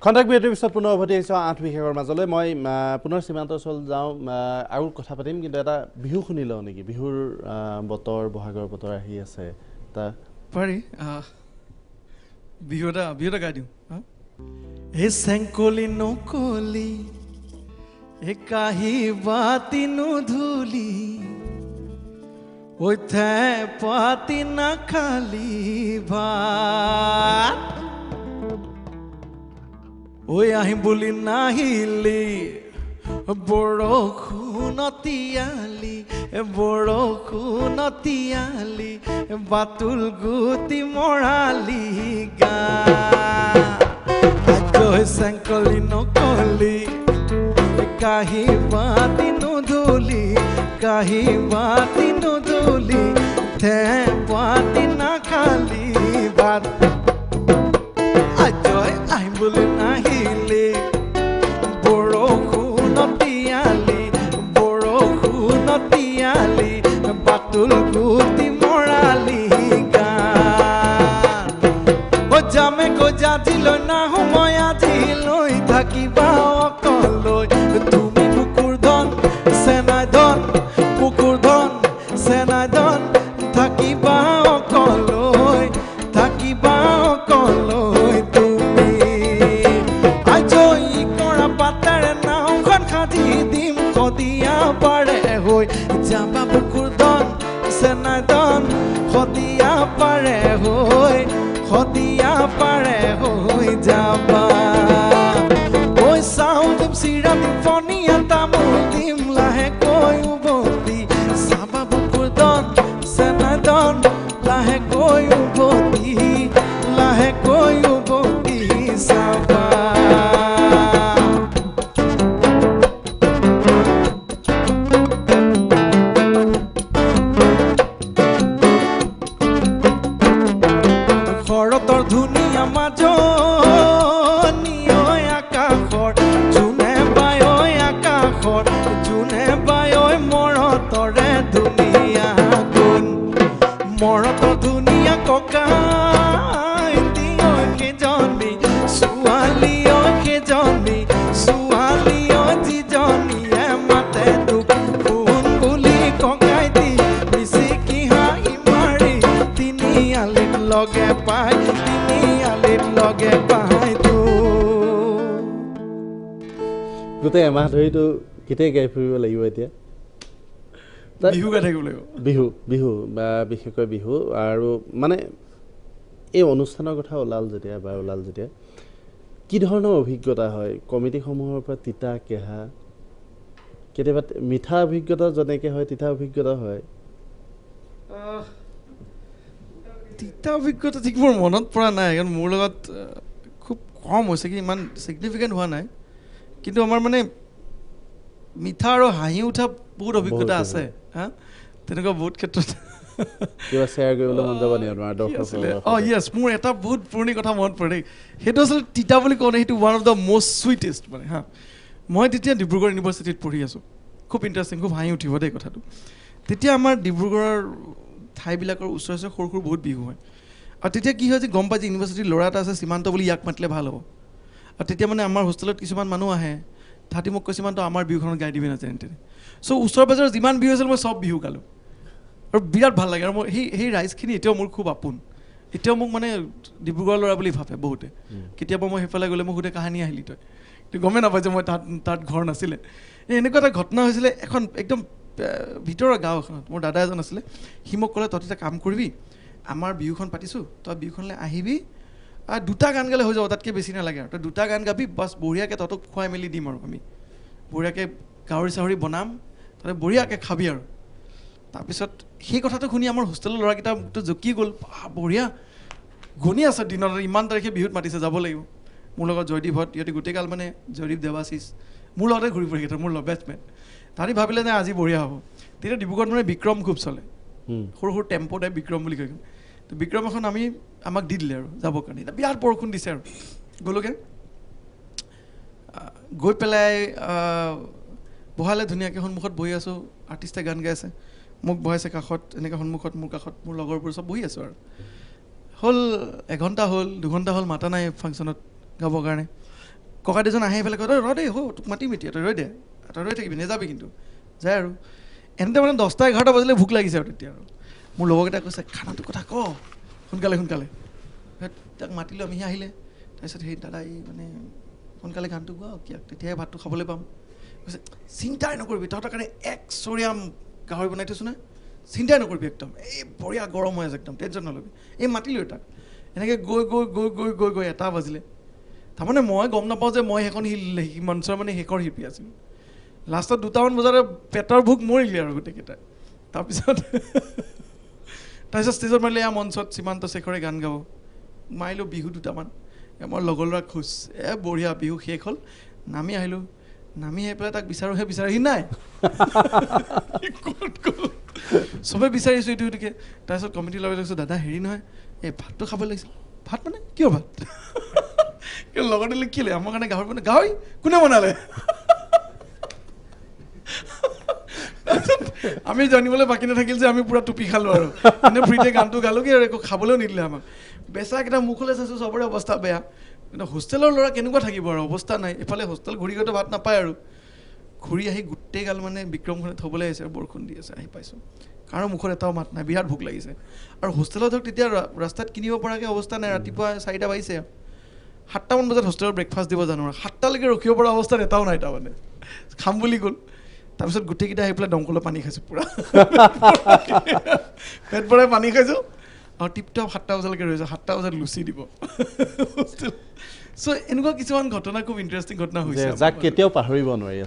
খন্তেক বিৰতিৰ পিছত পুনৰ উভতি আহিছোঁ 8 বিশেষৰ মাজলৈ মই পুনৰ সীমান্ত অঞ্চল যাওঁ আৰু কথা পাতিম কিন্তু এটা বিহু শুনি লওঁ নেকি বিহুৰ বতৰ বহাগৰ বতৰ আহি আছে তা পাৰি বিহুটা গাই দিওঁ হে চেংকলি নকলি হে কাহি বাতি নুধুলি ওইথে পাতি না খালি ভাত ওই আহিম বুলি নাহিলি বৰষুণতিয়ালি বাতুল গুটি মৰালি গাই চেংকলি নকলি কাহি বাতি নুধুলি থে পাতি না খালি ভাত আজয় আহিম বুলি নাহিলি বৰষুণতিয়ালি বাতুল গুটি মৰালি গান জামে গজাজিলৈ নাহো মই আজিলৈ থাকিবা অকলৈ তুমি বুকুৰ ধন চেনাই ধন বুকুৰ ধন চেনাই ধন থাকিবা অকলৈ তুমি আজৈ কৰা পাতেৰে নাওখন খাজি দিম সদিয়া পাৰে হৈ যাবা বুকুৰ ধন চেনাই ধন সদিয়া পাৰে হৈ যাবা ঐ চাউল দিম চিৰা দিম ফণিয়া তামোল দিম লাহেকৈ উভতি চাবা বুকুৰ ধন চেনাই ধন লাহেকৈ উভতি চাবা শৰতৰ ধুনীয়া মাজনী ঐ আকাশৰ জোনে বাই ঐ আকাশৰ জোনে বাই ঐ মৰতৰে ধুনীয়া গুণ মৰতৰ ধুনীয়া ককাই কেজনী ছোৱালী যিজনীয়ে মাতে তোক কোন বুলি ককাই দি মিচিকি হাঁহি মাৰি তিনিআলিত লগে পাই তো গোটেই এমাহ ধৰিতো কেতিয়া গাই ফুৰিব লাগিব এতিয়া বিহু গাই থাকিব লাগিব বিহু বা বিশেষকৈ বিহু আৰু মানে এই অনুষ্ঠানৰ কথা ওলাল যেতিয়া কি ধৰণৰ অভিজ্ঞতা হয় কমিটিসমূহৰ পৰা তিতা কেহা কেতিয়াবা মিঠা অভিজ্ঞতা যেনেকৈ হয় তিতা অভিজ্ঞতা হয় তিতা অভিজ্ঞতা ঠিক মোৰ মনত পৰা নাই কাৰণ মোৰ লগত খুব কম হৈছে কি ইমান ছিগনিফিকেণ্ট হোৱা নাই কিন্তু আমাৰ মানে মিঠা আৰু হাঁহি উঠা বহুত অভিজ্ঞতা আছে হা তেনেকুৱা বহুত ক্ষেত্ৰত কিবা শ্বেয়াৰ কৰিবলৈ মন যাব নেকি আপোনাৰ দৰ্শকসকলৰ য়েছ মোৰ এটা বহুত পুৰণি কথা মনত পৰে দেই সেইটো আচলতে তিতা বুলি কওঁ সেইটো ওৱান অফ দ্য মষ্ট চুইটেষ্ট মানে হা মই তেতিয়া ডিব্ৰুগড় ইউনিভাৰ্চিটিত পঢ়ি আছোঁ খুব ইণ্টাৰেষ্টিং খুব হাঁহি উঠিব দেই কথাটো তেতিয়া আমাৰ ডিব্ৰুগড়ৰ ঠাইবিলাকৰ ওচৰে ওচৰে সৰু সৰু বহুত বিহু হয় আৰু তেতিয়া কি হয় যে গম পাই যে ইউনিভাৰ্চিটিৰ ল'ৰা এটা আছে সীমান্ত বুলি ইয়াক মাতিলে ভাল হ'ব আৰু তেতিয়া মানে আমাৰ হোষ্টেলত কিছুমান মানুহ আহে তাহাঁতি মোক কৈছে সীমান্ত আমাৰ বিহুখনত গাই দিবি নাজানে তেনে চ' ওচৰ পাজৰৰ যিমান বিহু আছিল মই চব বিহু গালোঁ আৰু বিৰাট ভাল লাগে আৰু মই সেই ৰাইজখিনি এতিয়াও মোৰ খুব আপোন এতিয়াও মোক মানে ডিব্ৰুগড়ৰ ল'ৰা বুলি ভাবে বহুতে কেতিয়াবা মই সেইফালে গ'লে মোক গোটেই কাহিনী আহিলি তই কিন্তু গমেই নাপায় যে মই তাত ঘৰ নাছিলে এনেকুৱা এটা ঘটনা হৈছিলে এখন একদম ভিতৰৰ গাঁও এখনত মোৰ দাদা এজন আছিলে সি মোক ক'লে তই এটা কাম কৰিবি আমাৰ বিহুখন পাতিছোঁ তই বিহুখনলৈ আহিবি দুটা গান গালে হৈ যাব তাতকৈ বেছি নালাগে আৰু তই দুটা গান গাবি বাছ বঢ়িয়াকৈ তহঁতক খুৱাই মেলি দিম আৰু আমি বঢ়িয়াকৈ গাহৰি চাহৰি বনাম তহঁতে বঢ়িয়াকৈ খাবি আৰু তাৰপিছত সেই কথাটো শুনি আমাৰ হোষ্টেলৰ ল'ৰাকেইটা মোকতো জকি গ'ল বঢ়িয়া গণি আছে দিনত ইমান তাৰিখে বিহুত মাতিছে যাব লাগিব মোৰ লগত জয়দীপহঁত ইহঁতে গোটেইকাল মানে জয়দীপ দেৱাশিষ মোৰ লগতে ঘূৰি ফুৰি মোৰ বেষ্টমেট তাহাঁতি ভাবিলে যে আজি বঢ়িয়া হ'ব তেতিয়া ডিব্ৰুগড়ত মানে বিক্ৰম খুব চলে সৰু সৰু টেম্প' টাইপ বিক্ৰম বুলি কয় তো বিক্ৰম এখন আমাক দি দিলে আৰু যাবৰ কাৰণে এতিয়া বিৰাট বৰষুণ দিছে আৰু গ'লোগৈ গৈ পেলাই বহালে ধুনীয়াকৈ সন্মুখত বহি আছোঁ আৰ্টিষ্টে গান গাই আছে মোক বহাইছে কাষত এনেকৈ সন্মুখত মোৰ কাষত মোৰ লগৰবোৰ চব বহি আছোঁ আৰু হ'ল 1 ঘণ্টা হ'ল 2 ঘণ্টা হ'ল মাতা নাই ফাংচনত গাবৰ কাৰণে ককা দুজন আহি পেলাই কয় তই ৰ দেই তোক মাতিম এতিয়া তই ৰৈ দে তই ৰৈ থাকিবি নেযাবি কিন্তু যায় আৰু এনেতে মানে 10টা 11টা বাজিলে ভোক লাগিছে আৰু তেতিয়া আৰু মোৰ লগৰকেইটাই কৈছে খানাটোৰ কথা ক সোনকালে তাক মাতিলোঁ আমি আহিলে তাৰপিছত সেই দাদা এই মানে সোনকালে গানটো গোৱা তেতিয়াহে ভাতটো খাবলৈ পাম কৈছে চিন্তাই নকৰিবি তহঁতৰ কাৰণে 1 চৰিয়াম গাহৰি বনাই থৈছোঁ নে চিন্তাই নকৰিবি একদম এই বঢ়িয়া গৰম হৈ আছে একদম টেনশ্যন নল'বি এই মাতিলোঁ তাক এনেকৈ গৈ 1টা বাজিলে তাৰমানে মই গম নাপাওঁ যে মই সেইখন মঞ্চৰ মানে শেষৰ শিল্পী আছিলোঁ লাষ্টত 2টামান বজাতে পেটৰ ভোক মৰিলে আৰু গোটেইকেইটাই তাৰপিছত ষ্টেজত মাৰিলে এয়া মঞ্চত সীমান্ত শেখৰে গান গাব মাৰিলোঁ বিহু 2টামান মোৰ লগৰ ল'ৰা খুচ বঢ়িয়া বিহু শেষ হ'ল নামি আহিলোঁ নামি আহি পেলাই তাক বিচাৰি নাই চবেই বিচাৰিছোঁ ইটো সিটোকে তাৰপিছত কমিটিৰ লগত কৈছোঁ দাদা হেৰি নহয় এই ভাতটো খাব লাগিছিল ভাত মানে কিয় ভাত লগৰ দিলে কি আমাৰ কাৰণে গাহৰি বনাই গাহৰি কোনে বনালে আমি জানিবলৈ বাকী নাথাকিল যে আমি পুৰা টুপি খালোঁ আৰু এনে ফ্ৰীতে গানটো গালোঁগৈ আৰু একো খাবলৈও নিদিলে আমাক বেচাকেইটা মুখলৈ চাইছোঁ চবৰে অৱস্থা বেয়া কিন্তু হোষ্টেলৰ ল'ৰা কেনেকুৱা থাকিব আৰু অৱস্থা নাই এফালে হোষ্টেল ঘূৰি গৈতো ভাত নাপায় আৰু ঘূৰি আহি গোটেই গাল মানে বিক্ৰমখনে থ'বলৈ আহিছে আৰু বৰষুণ দি আছে আহি পাইছোঁ কাৰো মুখত এটাও মাত নাই বিৰাট ভোক লাগিছে আৰু হোষ্টেলত ধৰক তেতিয়া ৰাস্তাত কিনিব পৰাকৈ অৱস্থা নাই ৰাতিপুৱা 4টা বাজিছে 7টামান বজাত হোষ্টেলৰ ব্ৰেকফাষ্ট দিব জানো 7টালৈকে ৰখিব পৰা অৱস্থাত এটাও নাই তাৰমানে খাম বুলি গ'ল তাৰপিছত গোটেইকেইটা আহি পেলাই দমকলৰ পানী খাইছোঁ পূৰা পেট ভৰাই পানী খাইছোঁ আৰু টিপটপ 7টা বজালৈকে ৰৈছোঁ 7টা বজাত লুচি দিব হোষ্টেল চ' এনেকুৱা কিছুমান ঘটনা খুব ইণ্টাৰেষ্টিং ঘটনা হৈছে যাক কেতিয়াও পাহৰিব নোৱাৰি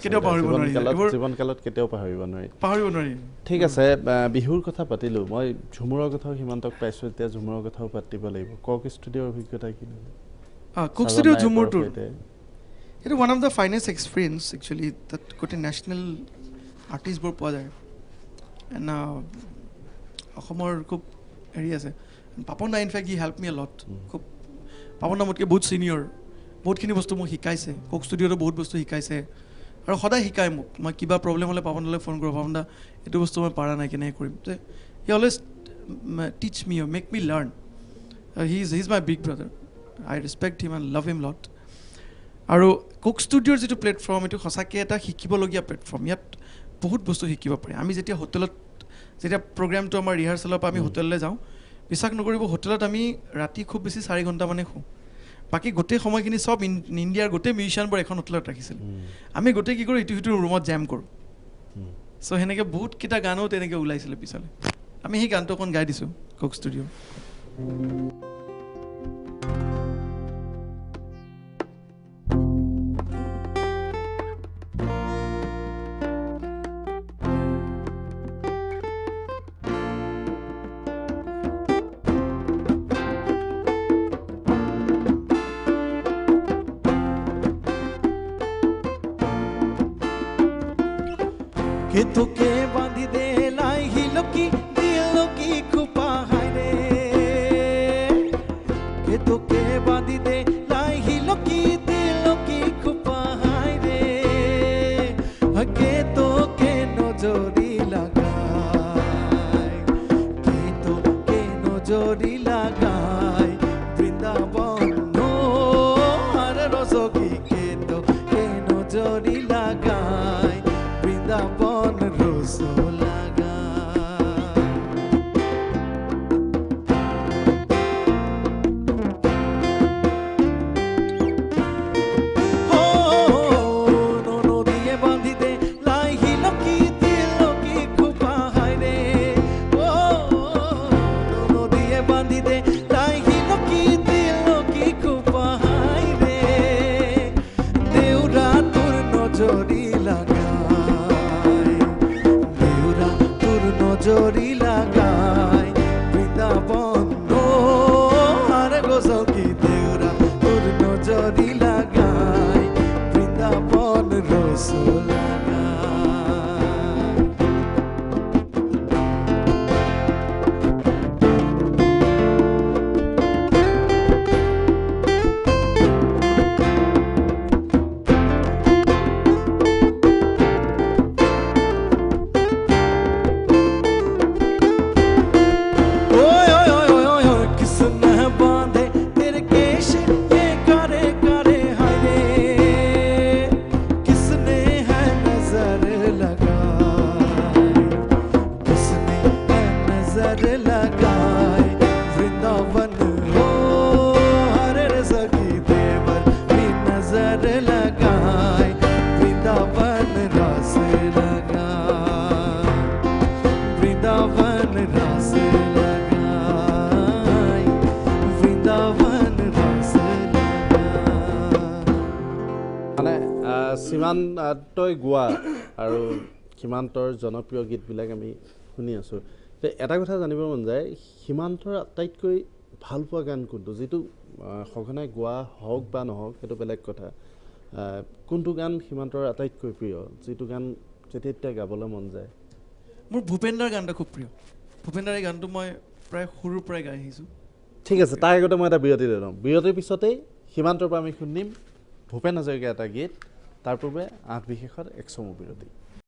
জীৱনকালত কেতিয়াও পাহৰিব নোৱাৰি ঠিক আছে বিহুৰ কথা পাতিলোঁ মই ঝুমুৰৰ কথাও সীমান্তক পাইছোঁ এতিয়া ঝুমুৰৰ কথাও পাতিব লাগিব কক ষ্টুডিঅ'ৰ অভিজ্ঞতা কি কক ষ্টুডিঅ' ঝুমুৰটোৰ এইটো one of the finest experience actually তাত গোটেই নেশ্যনেল আৰ্টিষ্টবোৰ পোৱা যায় এণ্ড অসমৰ খুব হেৰি আছে Papon da in fact he help me a lot খুব পাপন দা মোতকৈ বহুত ছিনিয়ৰ বহুতখিনি বস্তু মোক শিকাইছে কক ষ্টুডিঅ'তো বহুত বস্তু শিকাইছে আৰু সদায় শিকায় মোক মই কিবা প্ৰব্লেম হ'লে পাপন দালৈ ফোন কৰোঁ পাপন দা এইটো বস্তু মই পৰা নাই কেনেকৈ কৰিম যে he always teach me make me learn he is my big brother I respect him and love him lot আৰু কক ষ্টুডিঅ'ৰ যিটো প্লেটফৰ্ম এইটো সঁচাকৈ এটা শিকিবলগীয়া প্লেটফৰ্ম ইয়াত বহুত বস্তু শিকিব পাৰি আমি যেতিয়া হোটেলত যেতিয়া প্ৰগ্ৰেমটো আমাৰ ৰিহাৰ্চেলৰ পৰা আমি হোটেললৈ যাওঁ বিশ্বাস নকৰিব হোটেলত আমি ৰাতি খুব বেছি 4 ঘণ্টামানে শুওঁ বাকী গোটেই সময়খিনি চব ইণ্ডিয়াৰ গোটেই মিউজিচিয়ানবোৰ এখন হোটেলত ৰাখিছিল আমি গোটেই কি কৰোঁ ইটো সিটো ৰুমত জেম কৰোঁ চ' সেনেকৈ বহুতকেইটা গানো তেনেকৈ ওলাইছিলে পিছলৈ আমি সেই গানটো অকণ গাই দিছোঁ কক studio' que toque bandide lai hiloki diloki kupa haire que toque bandide lai hiloki diloki kupa haire que toque nojori lagai que toque nojori lagai brindaban no har rosoki que toque nojori lagai brindaban রসলাগা ও ননো দিয়ে বাঁধি দে লাই হিলকি দিলকি খুপা হায়রে ও ননো দিয়ে বাঁধি দে লাই হিলকি দিলকি খুপা হায়রে দেউরা তোর নজরি লাগা নজরি লাগাই বৃন্দাবন আর গোসকি দেউরা তোর নজরি লাগাই বৃন্দাবন রস লাগাই সীমান্তই গোৱা আৰু সীমান্তৰ জনপ্ৰিয় গীতবিলাক আমি শুনি আছোঁ এটা কথা জানিব মন যায় সীমান্তৰ আটাইতকৈ ভাল পোৱা গান কোনটো যিটো সঘনাই গোৱা হওক বা নহওক সেইটো বেলেগ কথা কোনটো গান সীমান্তৰ আটাইতকৈ প্ৰিয় যিটো গান যেতিয়া তেতিয়া গাবলৈ মন যায় মোৰ ভূপেন্দাৰ গানটো খুব প্ৰিয় ভূপেন্দাৰ এই গানটো মই প্ৰায় সৰুৰ পৰাই গাই আহিছোঁ ঠিক আছে তাৰ আগতে মই এটা বিৰতি লৈ ল'ম বিৰতিৰ পিছতেই সীমান্তৰ পৰা আমি শুনিম ভূপেন হাজৰিকাৰ এটা গীত তাৰ পূৰ্বে 8 বিশেষত এক চমু বিৰতি